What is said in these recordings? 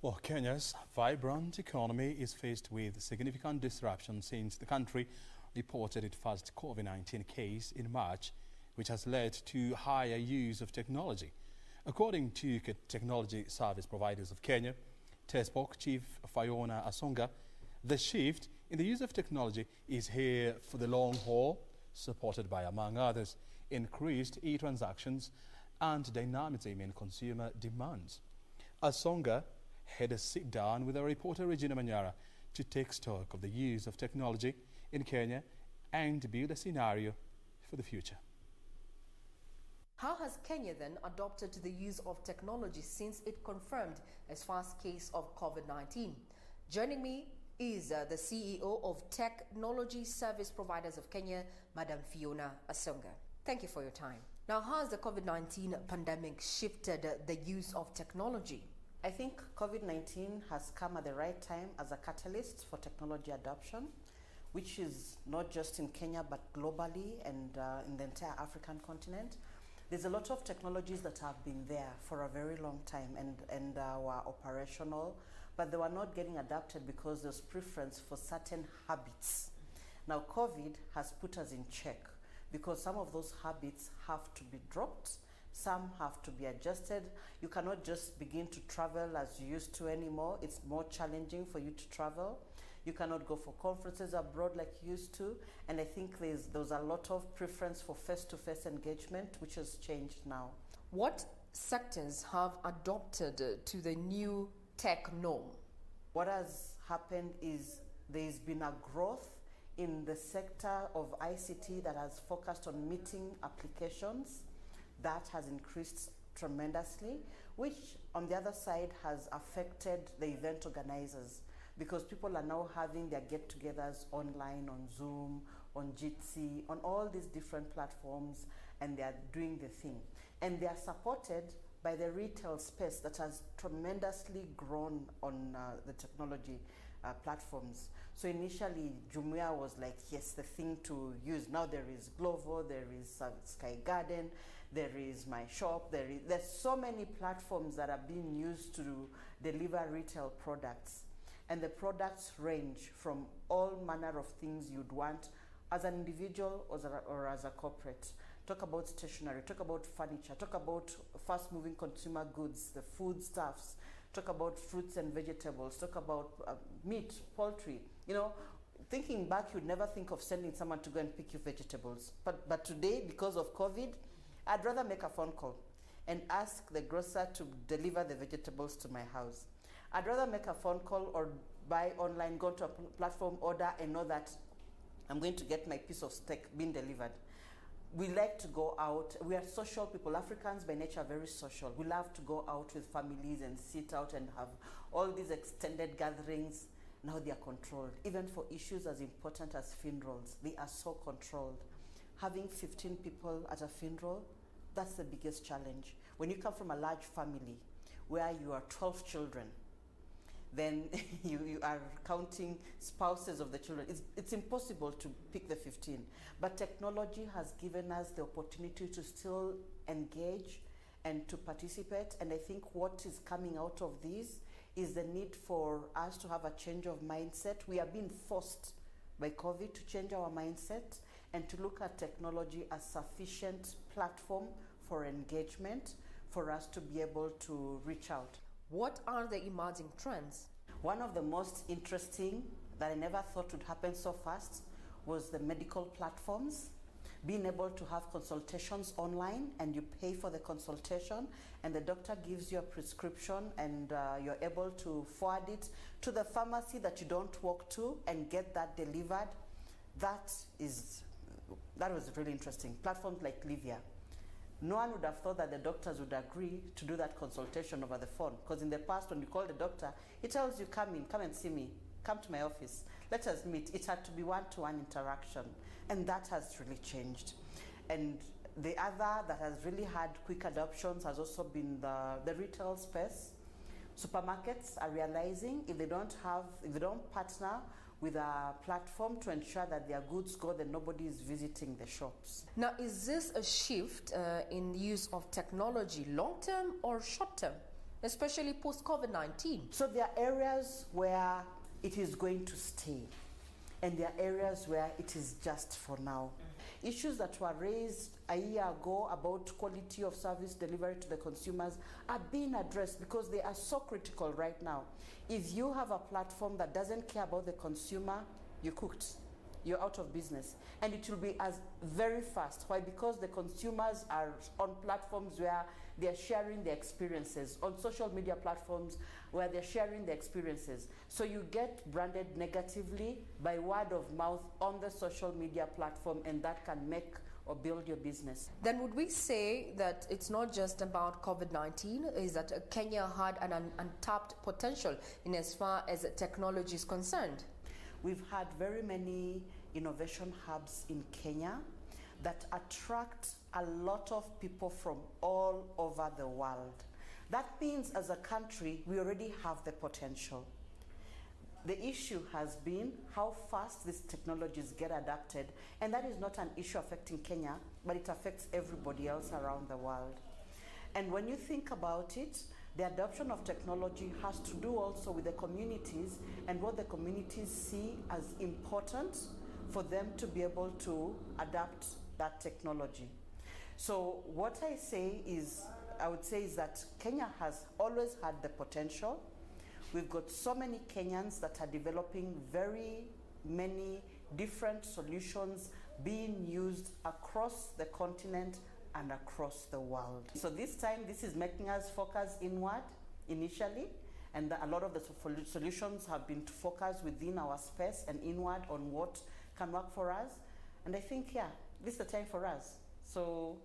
Well, Kenya's vibrant economy is faced with significant disruption since the country reported its first COVID-19 case in March, which has led to higher use of technology. According to Technology Service Providers of Kenya, TESPOK Chief Fiona Asonga, the shift in the use of technology is here for the long haul, supported by, among others, increased e-transactions and dynamism in consumer demands. Asonga had a sit-down with our reporter Regina Manyara to take stock of the use of technology in Kenya and build a scenario for the future. How has Kenya then adopted to the use of technology since it confirmed its first case of COVID-19? Joining me is the CEO of Technology Service Providers of Kenya, Madam Fiona Asonga. Thank you for your time. Now, how has the COVID-19 pandemic shifted the use of technology? I think COVID-19 has come at the right time as a catalyst for technology adoption, which is not just in Kenya but globally and in the entire African continent. There's a lot of technologies that have been there for a very long time and were operational, but they were not getting adapted because there's preference for certain habits. Now, COVID has put us in check because some of those habits have to be dropped. Some have to be adjusted. You cannot just begin to travel as you used to anymore. It's more challenging for you to travel. You cannot go for conferences abroad like you used to. And I think there's a lot of preference for face-to-face engagement, which has changed now. What sectors have adopted to the new tech norm? What has happened is there's been a growth in the sector of ICT that has focused on meeting applications. That has increased tremendously, which on the other side has affected the event organizers because people are now having their get-togethers online, on Zoom, on Jitsi, on all these different platforms, and they are doing the thing. And they are supported by the retail space that has tremendously grown on the technology platforms. So initially, Jumuia was like, yes, the thing to use. Now there is Glovo, there is Sky Garden, there is My Shop, there's so many platforms that are being used to deliver retail products. And the products range from all manner of things you'd want as an individual or as a corporate. Talk about stationery, talk about furniture, talk about fast-moving consumer goods, the foodstuffs, talk about fruits and vegetables, talk about meat, poultry. You know, thinking back, you'd never think of sending someone to go and pick you vegetables. But today, because of COVID, I'd rather make a phone call and ask the grocer to deliver the vegetables to my house. I'd rather make a phone call or buy online, go to a platform, order, and know that I'm going to get my piece of steak being delivered. We like to go out. We are social people. Africans by nature are very social. We love to go out with families and sit out and have all these extended gatherings. Now they are controlled. Even for issues as important as funerals, they are so controlled. Having 15 people at a funeral, that's the biggest challenge. When you come from a large family where you are 12 children, then you are counting spouses of the children. It's impossible to pick the 15. But technology has given us the opportunity to still engage and to participate. And I think what is coming out of this is the need for us to have a change of mindset. We are being forced by COVID to change our mindset and to look at technology as sufficient platform for engagement for us to be able to reach out. What are the emerging trends? One of the most interesting that I never thought would happen so fast was the medical platforms. Being able to have consultations online and you pay for the consultation and the doctor gives you a prescription and you're able to forward it to the pharmacy that you don't walk to and get that delivered. That was really interesting. Platforms like Livia. No one would have thought that the doctors would agree to do that consultation over the phone. Because in the past, when you call the doctor, he tells you, come and see me, come to my office, let us meet. It had to be one-to-one interaction. And that has really changed. And the other that has really had quick adoptions has also been the retail space. Supermarkets are realizing if they don't partner with a platform to ensure that their goods go, then nobody is visiting the shops. Now, is this a shift in use of technology long-term or short-term? especially post-COVID-19? So there are areas where it is going to stay, and there are areas where it is just for now. Issues that were raised a year ago about quality of service delivery to the consumers are being addressed because they are so critical right now. If you have a platform that doesn't care about the consumer, you cooked. You're out of business. And it will be as very fast. Why? Because the consumers are on platforms where they're sharing their experiences, on social media platforms where they're sharing their experiences. So you get branded negatively by word of mouth on the social media platform, and that can make or build your business. Then would we say that it's not just about COVID-19, is that Kenya had an untapped potential in as far as technology is concerned? We've had very many innovation hubs in Kenya that attract a lot of people from all over the world. That means as a country, we already have the potential. The issue has been how fast these technologies get adapted, and that is not an issue affecting Kenya, but it affects everybody else around the world. And when you think about it, the adoption of technology has to do also with the communities and what the communities see as important for them to be able to adapt that technology. So what I would say is that Kenya has always had the potential. We've got so many Kenyans that are developing very many different solutions being used across the continent and across the world. So this time, this is making us focus inward initially, and a lot of the solutions have been focused within our space and inward on what can work for us. And I think, yeah, this is the time for us. So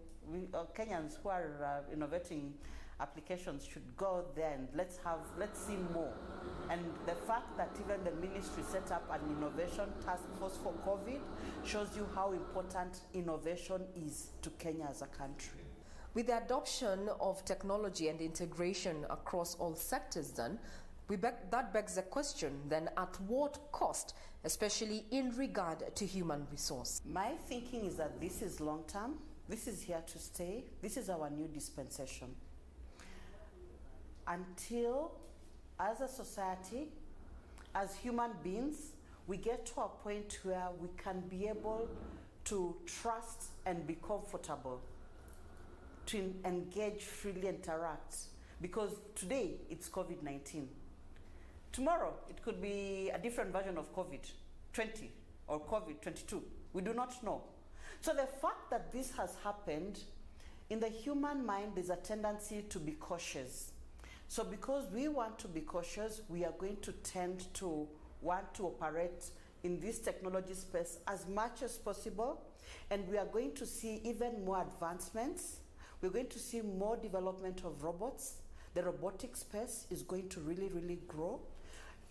Kenyans who are innovating applications should go there and let's see more. And the fact that even the ministry set up an innovation task force for COVID shows you how important innovation is to Kenya as a country. With the adoption of technology and integration across all sectors then, that begs the question then, at what cost, especially in regard to human resource? My thinking is that this is long term, this is here to stay, this is our new dispensation. Until, as a society, as human beings, we get to a point where we can be able to trust and be comfortable, to engage, freely interact. Because today, it's COVID-19. Tomorrow, it could be a different version of COVID-20 or COVID-22. We do not know. So the fact that this has happened, in the human mind, there's a tendency to be cautious. So because we want to be cautious, we are going to tend to want to operate in this technology space as much as possible. And we are going to see even more advancements. We're going to see more development of robots. The robotic space is going to really, really grow.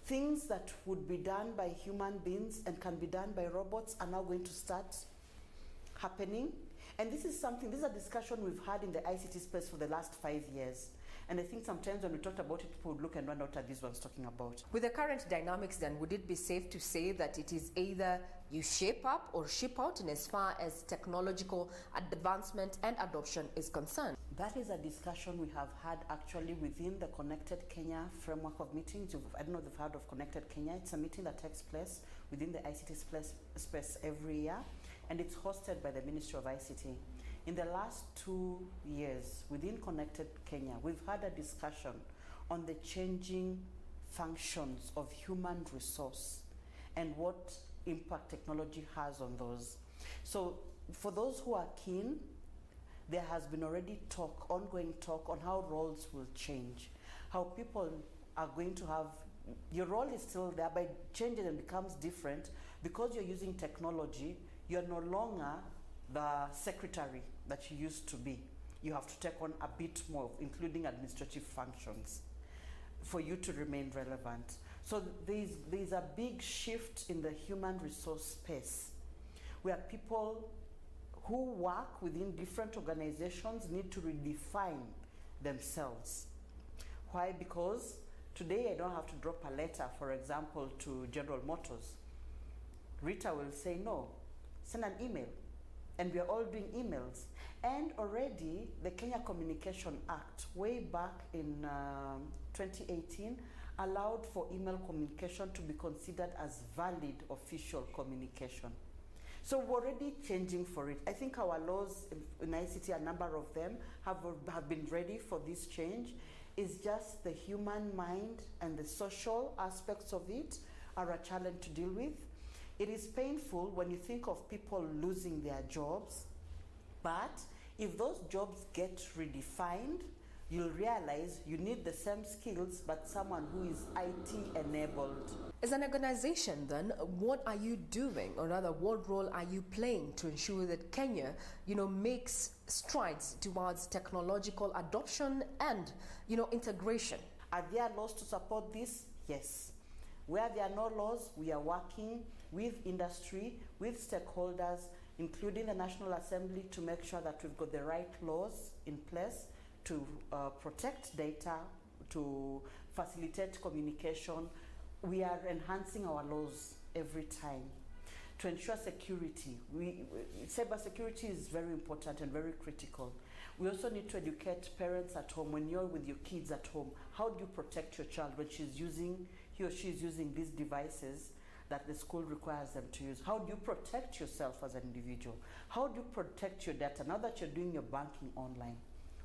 Things that would be done by human beings and can be done by robots are now going to start happening. And this is a discussion we've had in the ICT space for the last 5 years. And I think sometimes when we talked about it, people would look and wonder what are these ones talking about. With the current dynamics then, would it be safe to say that it is either you shape up or ship out in as far as technological advancement and adoption is concerned? That is a discussion we have had actually within the Connected Kenya framework of meetings. I don't know if you've heard of Connected Kenya. It's a meeting that takes place within the ICT space every year, and it's hosted by the Ministry of ICT. In the last 2 years, within Connected Kenya, we've had a discussion on the changing functions of human resource and what impact technology has on those. So for those who are keen, there has been already ongoing talk on how roles will change, how people are going to have, your role is still there, but it changes and becomes different because you're using technology. You're no longer the secretary that you used to be. You have to take on a bit more, including administrative functions, for you to remain relevant. So there's a big shift in the human resource space where people who work within different organizations need to redefine themselves. Why? Because today I don't have to drop a letter, for example, to General Motors. Rita will say, no, send an email. and we are all doing emails. And already the Kenya Communication Act, way back in 2018, allowed for email communication to be considered as valid official communication. So we're already changing for it. I think our laws in ICT, a number of them, have been ready for this change. It's just the human mind and the social aspects of it are a challenge to deal with. It is painful when you think of people losing their jobs, but if those jobs get redefined, you'll realize you need the same skills, but someone who is IT enabled. As an organization then, what are you doing, or rather what role are you playing to ensure that Kenya, makes strides towards technological adoption and, integration? Are there laws to support this? Yes. Where there are no laws, we are working with industry, with stakeholders, including the National Assembly, to make sure that we've got the right laws in place to protect data, to facilitate communication. We are enhancing our laws every time to ensure security. Cyber security is very important and very critical. We also need to educate parents at home. When you're with your kids at home, how do you protect your child when he or she is using these devices that the school requires them to use? How do you protect yourself as an individual? How do you protect your data now that you're doing your banking online?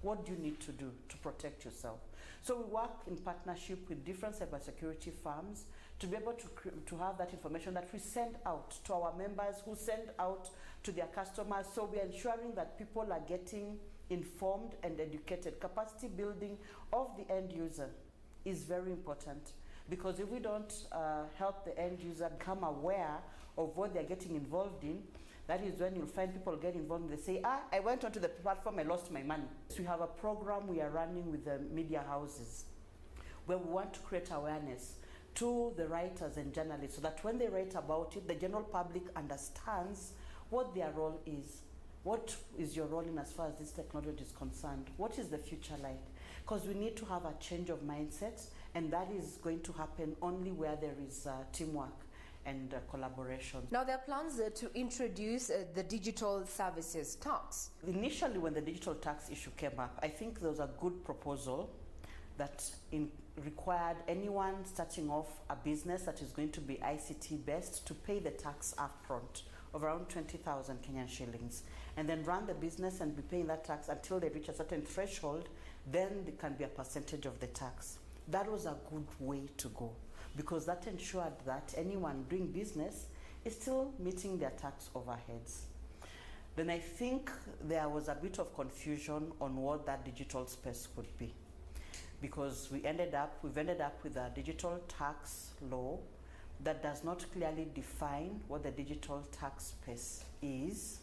What do you need to do to protect yourself? So we work in partnership with different cybersecurity firms to be able to have that information that we send out to our members, who send out to their customers. So we are ensuring that people are getting informed and educated. Capacity building of the end user is very important, because if we don't help the end user become aware of what they're getting involved in, that is when you'll find people get involved and they say, I went onto the platform, I lost my money. So we have a program we are running with the media houses where we want to create awareness to the writers and journalists so that when they write about it, the general public understands what their role is. What is your role in as far as this technology is concerned? What is the future like? Because we need to have a change of mindset, and that is going to happen only where there is teamwork and collaboration. Now, there are plans to introduce the digital services tax. Initially, when the digital tax issue came up, I think there was a good proposal that required anyone starting off a business that is going to be ICT based to pay the tax upfront of around 20,000 Kenyan shillings, and then run the business and be paying that tax until they reach a certain threshold. Then there can be a percentage of the tax. That was a good way to go, because that ensured that anyone doing business is still meeting their tax overheads. Then I think there was a bit of confusion on what that digital space could be, because we've ended up with a digital tax law that does not clearly define what the digital tax space is,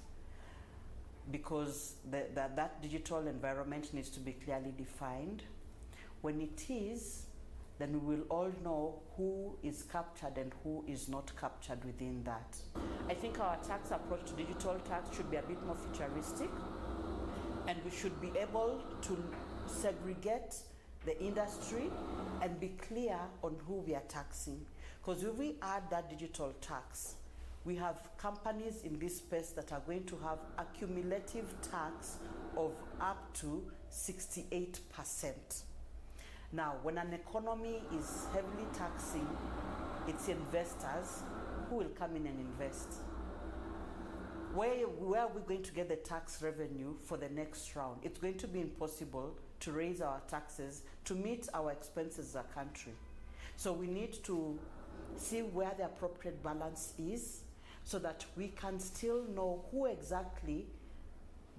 because that digital environment needs to be clearly defined. When it is, then we will all know who is captured and who is not captured within that. I think our tax approach to digital tax should be a bit more futuristic, and we should be able to segregate the industry and be clear on who we are taxing. Because if we add that digital tax, we have companies in this space that are going to have a cumulative tax of up to 68%. Now, when an economy is heavily taxing its investors, who will come in and invest? Where are we going to get the tax revenue for the next round? It's going to be impossible to raise our taxes to meet our expenses as a country. So we need to see where the appropriate balance is so that we can still know who exactly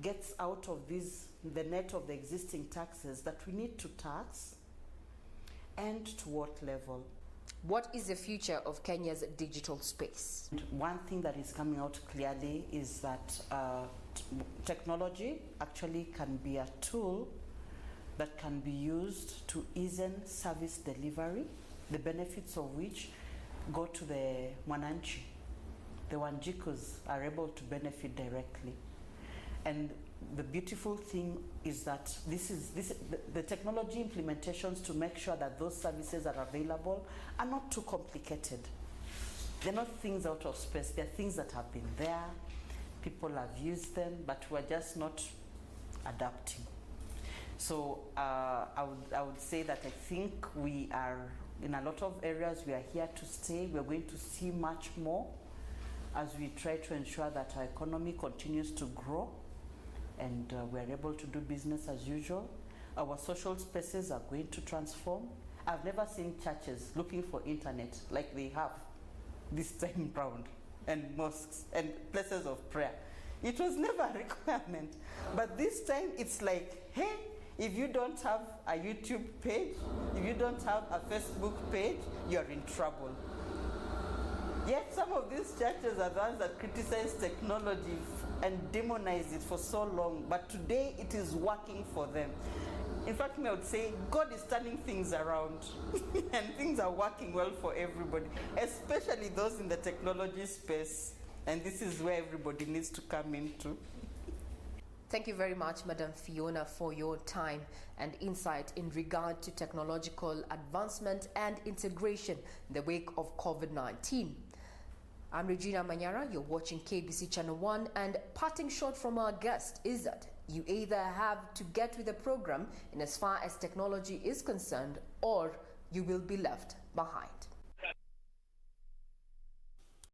gets out of the net of the existing taxes that we need to tax, and to what level. What is the future of Kenya's digital space? One thing that is coming out clearly is that technology actually can be a tool that can be used to ease service delivery, the benefits of which go to the mwananchi. The Wanjikus are able to benefit directly. And the beautiful thing is that the technology implementations to make sure that those services are available are not too complicated. They're not things out of space. They're things that have been there. people have used them, but we're just not adapting. So I would say that I think we are, in a lot of areas, we are here to stay. We're going to see much more as we try to ensure that our economy continues to grow and we're able to do business as usual. Our social spaces are going to transform. I've never seen churches looking for internet like they have this time round, and mosques and places of prayer. It was never a requirement. But this time it's like, hey, if you don't have a YouTube page, if you don't have a Facebook page, you're in trouble. Yet some of these churches are the ones that criticize technology and demonize it for so long, but today it is working for them. In fact, I would say God is turning things around and things are working well for everybody, especially those in the technology space. And this is where everybody needs to come into. Thank you very much, Madam Fiona, for your time and insight in regard to technological advancement and integration in the wake of COVID-19. I'm Regina Manyara, you're watching KBC Channel 1, and parting shot from our guest is that you either have to get with the program in as far as technology is concerned, or you will be left behind.